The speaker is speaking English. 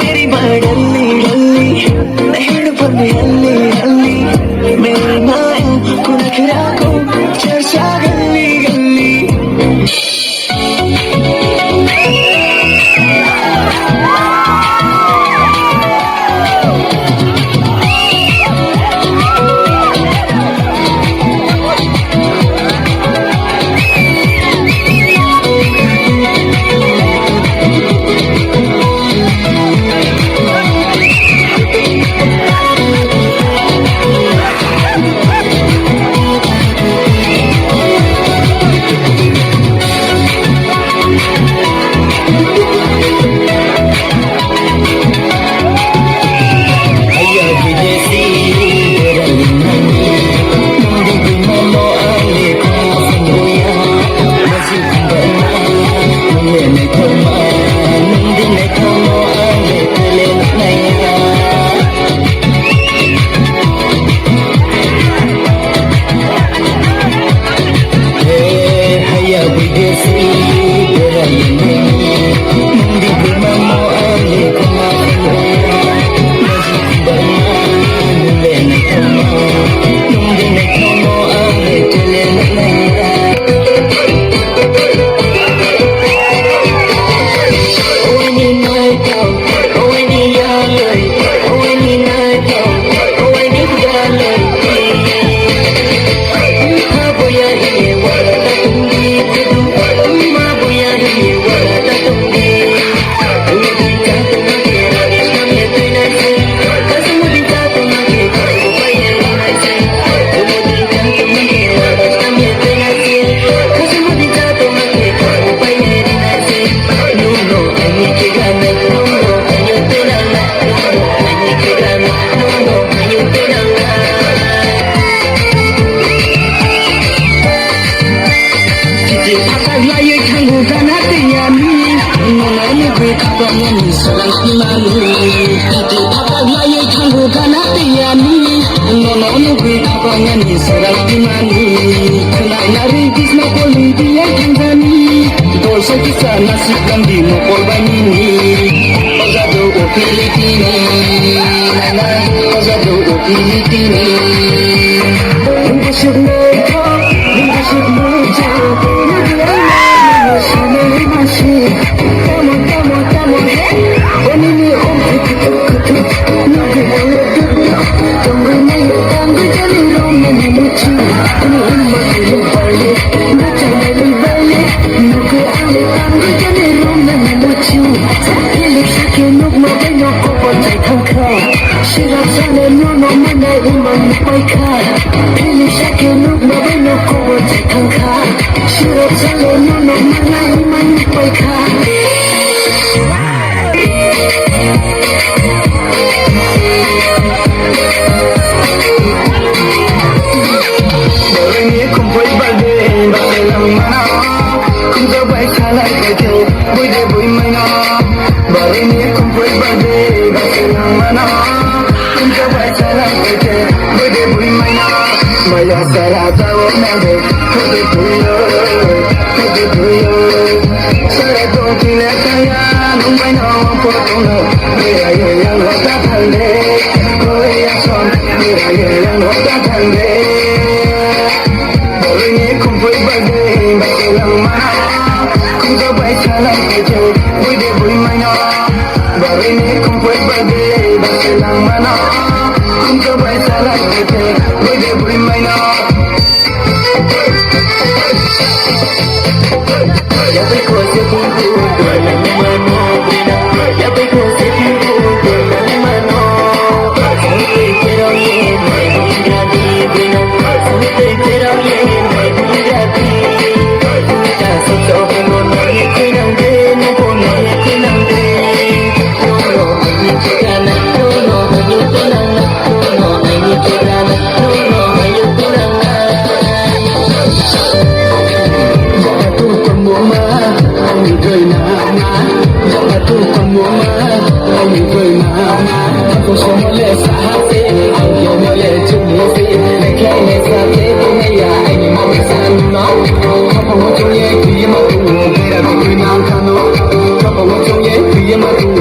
मेरी बात डल्ली डल्ली हेड पर भी हल्ली हल्ली मेरी माया को नखरा को चर्चा गल्ली गल्ली Haiya Boide Si Mundi Mamo Ale Kuma Nazi Kubana Nule Nekamo Nungi Nekamo Ale Tele Naya Oweni Naito Oweni Yaloi Oweni Naito Oweni Yaloi Haboya Hiye Wala Hãy subscribe cho kênh Ghiền Mì Gõ để không bỏ lỡ những video hấp dẫn. 我总也可以嘛，我为了可以难看哦，这帮我总也可以嘛。